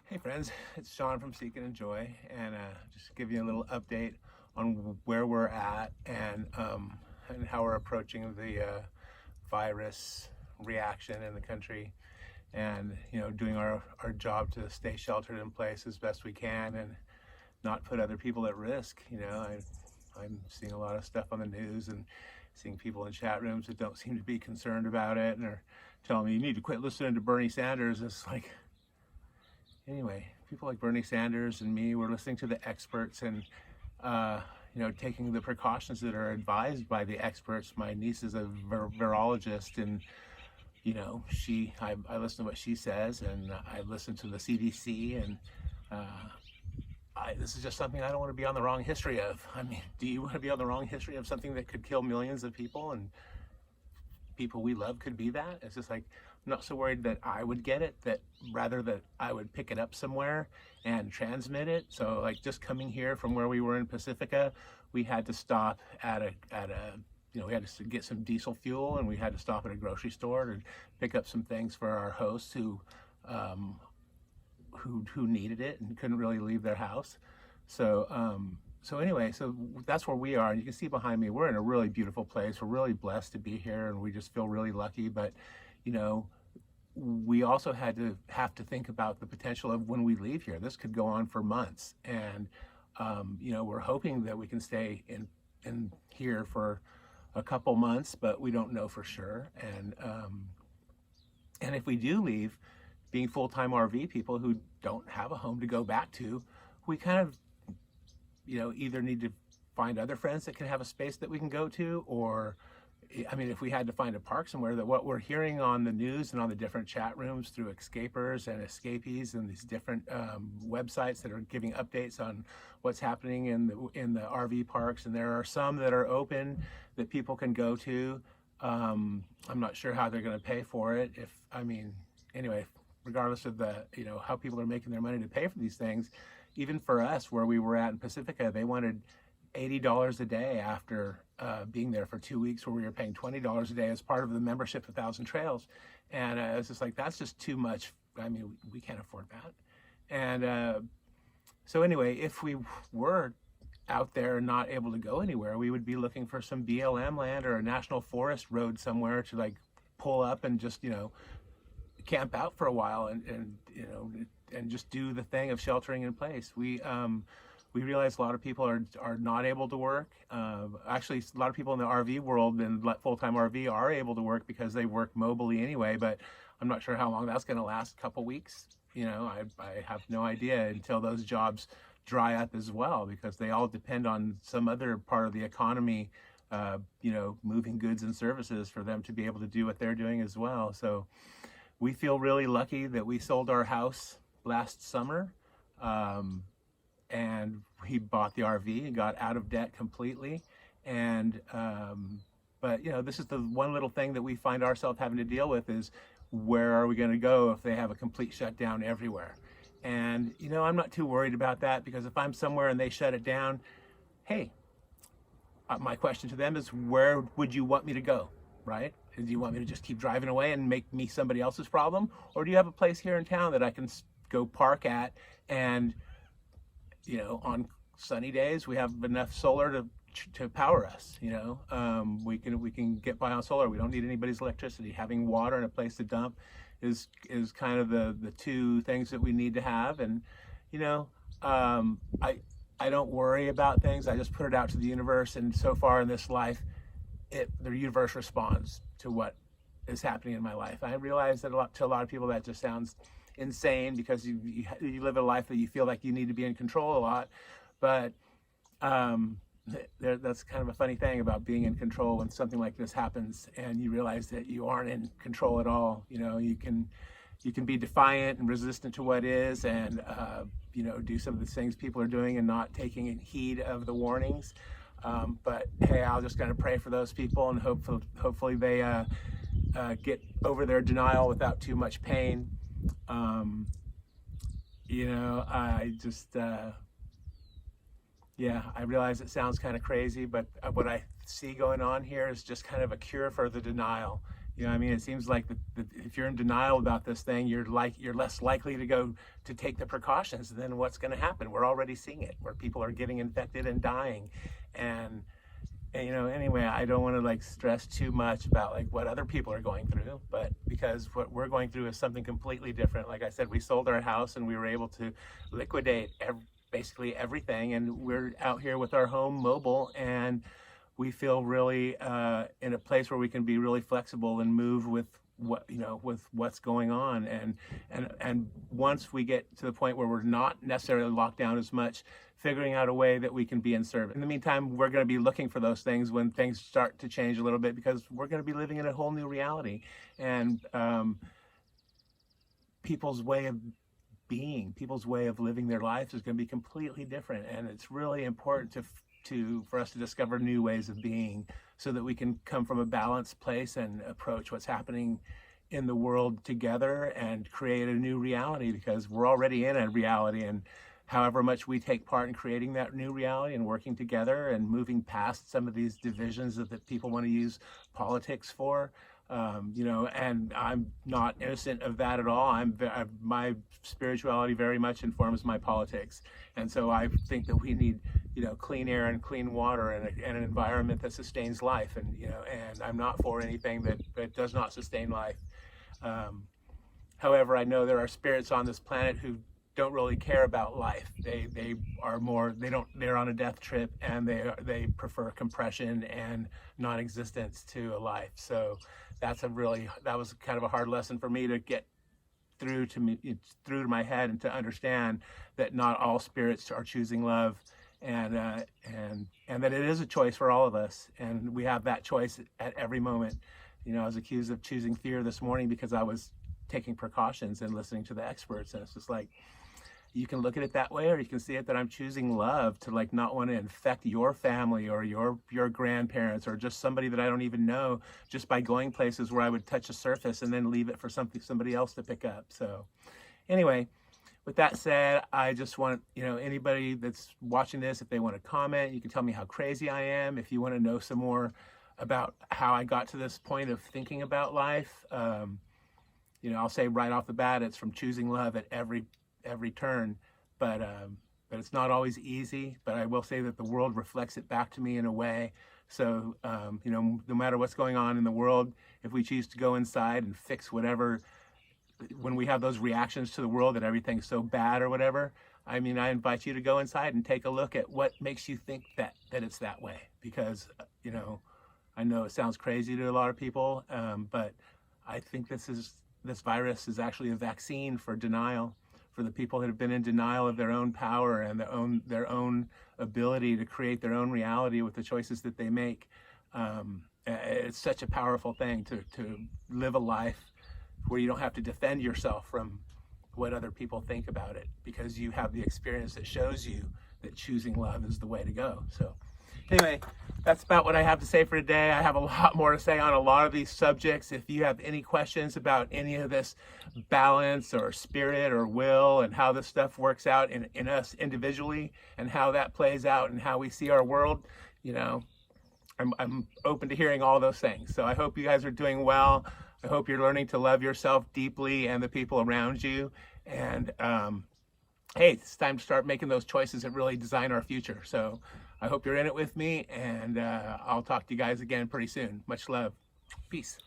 Hey friends, it's Sean from Seek and Enjoy, and just give you a little update on where we're at and how we're approaching the virus reaction in the country, and doing our job to stay sheltered in place as best we can and not put other people at risk. I'm seeing a lot of stuff on the news and seeing people in chat rooms that don't seem to be concerned about it and are telling me you need to quit listening to Bernie Sanders. It's like, anyway, people like Bernie Sanders and me, we're listening to the experts and, taking the precautions that are advised by the experts. My niece is a virologist, and, I listen to what she says, and I listen to the CDC, and this is just something I don't want to be on the wrong history of. I mean, do you want to be on the wrong history of something that could kill millions of people and people we love could be that? It's just like, I'm not so worried that I would get it, that rather that I would pick it up somewhere and transmit it. So like just coming here from where we were in Pacifica, we had to stop at a we had to get some diesel fuel, and we had to stop at a grocery store to pick up some things for our hosts who needed it and couldn't really leave their house. So anyway, so that's where we are. And you can see behind me, we're in a really beautiful place. We're really blessed to be here, and we just feel really lucky. But, we also have to think about the potential of when we leave here. This could go on for months. And, we're hoping that we can stay in here for a couple months, but we don't know for sure. And if we do leave, being full-time RV people who don't have a home to go back to, we kind of either need to find other friends that can have a space that we can go to, or, I mean, if we had to find a park somewhere, that what we're hearing on the news and on the different chat rooms through escapers and escapees and these different websites that are giving updates on what's happening in the RV parks, and there are some that are open that people can go to. I'm not sure how they're going to pay for it. Anyway, regardless of how people are making their money to pay for these things. Even for us, where we were at in Pacifica, they wanted $80 a day after being there for 2 weeks, where we were paying $20 a day as part of the membership of 1,000 Trails. And it's just like, that's just too much. I mean, we can't afford that. And so anyway, if we were out there and not able to go anywhere, we would be looking for some BLM land or a national forest road somewhere to like pull up and just, camp out for a while and just do the thing of sheltering in place. We realize a lot of people are not able to work. Actually, a lot of people in the RV world and full-time RV are able to work because they work mobily anyway, but I'm not sure how long that's going to last. A couple weeks, I have no idea until those jobs dry up as well, because they all depend on some other part of the economy, moving goods and services for them to be able to do what they're doing as well. So we feel really lucky that we sold our house last summer, and we bought the RV and got out of debt completely. And but this is the one little thing that we find ourselves having to deal with, is where are we going to go if they have a complete shutdown everywhere? And I'm not too worried about that, because if I'm somewhere and they shut it down, hey, my question to them is, where would you want me to go, right? Do you want me to just keep driving away and make me somebody else's problem? Or do you have a place here in town that I can go park at, and, on sunny days, we have enough solar to power us, we can get by on solar. We don't need anybody's electricity. Having water and a place to dump is kind of the two things that we need to have. And, I don't worry about things. I just put it out to the universe. And so far in this life, the universe responds to what is happening in my life. I realize that to a lot of people that just sounds insane, because you live a life that you feel like you need to be in control a lot. But that's kind of a funny thing about being in control when something like this happens and you realize that you aren't in control at all. You can be defiant and resistant to what is, and do some of the things people are doing and not taking heed of the warnings. But hey, I'll just kind of pray for those people, and hopefully they get over their denial without too much pain. I just, I realize it sounds kind of crazy, but what I see going on here is just kind of a cure for the denial. You know, I mean, it seems like if you're in denial about this thing, you're less likely to go to take the precautions. Then what's going to happen? We're already seeing it, where people are getting infected and dying, and you know, anyway, I don't want to like stress too much about like what other people are going through, but because what we're going through is something completely different. Like I said, we sold our house and we were able to liquidate basically everything, and we're out here with our home mobile, and we feel really in a place where we can be really flexible and move with with what's going on, and once we get to the point where we're not necessarily locked down as much, figuring out a way that we can be in service. In the meantime, we're going to be looking for those things when things start to change a little bit, because we're going to be living in a whole new reality, and people's way of being, people's way of living their lives is going to be completely different, and it's really important for us to discover new ways of being, so that we can come from a balanced place and approach what's happening in the world together and create a new reality, because we're already in a reality, and however much we take part in creating that new reality and working together and moving past some of these divisions that people want to use politics for, you know, and I'm not innocent of that at all. My spirituality very much informs my politics, and so I think that we need, you know, clean air and clean water and an environment that sustains life, and you know, and I'm not for anything that does not sustain life. However, I know there are spirits on this planet who don't really care about life. They're on a death trip, and they prefer compression and non-existence to a life. So that was kind of a hard lesson for me to get through to my head, and to understand that not all spirits are choosing love, and that it is a choice for all of us, and we have that choice at every moment. You know, I was accused of choosing fear this morning because I was taking precautions and listening to the experts, and it's just like, you can look at it that way, or you can see it that I'm choosing love, to like not want to infect your family or your grandparents or just somebody that I don't even know, just by going places where I would touch a surface and then leave it for somebody else to pick up. So anyway, with that said, I just want, you know, anybody that's watching this, if they want to comment, you can tell me how crazy I am. If you want to know some more about how I got to this point of thinking about life, you know, I'll say right off the bat, it's from choosing love at every turn, but it's not always easy. But I will say that the world reflects it back to me in a way. So you know, no matter what's going on in the world, if we choose to go inside and fix whatever, when we have those reactions to the world that everything's so bad or whatever, I mean, I invite you to go inside and take a look at what makes you think that it's that way, because you know, I know it sounds crazy to a lot of people, but I think this virus is actually a vaccine for denial, for the people that have been in denial of their own power and their own ability to create their own reality with the choices that they make. It's such a powerful thing to live a life where you don't have to defend yourself from what other people think about it, because you have the experience that shows you that choosing love is the way to go. So anyway, that's about what I have to say for today. I have a lot more to say on a lot of these subjects. If you have any questions about any of this balance or spirit or will, and how this stuff works out in us individually, and how that plays out and how we see our world, you know, I'm open to hearing all those things. So I hope you guys are doing well. I hope you're learning to love yourself deeply and the people around you. And hey, it's time to start making those choices that really design our future. So I hope you're in it with me, and I'll talk to you guys again pretty soon. Much love. Peace.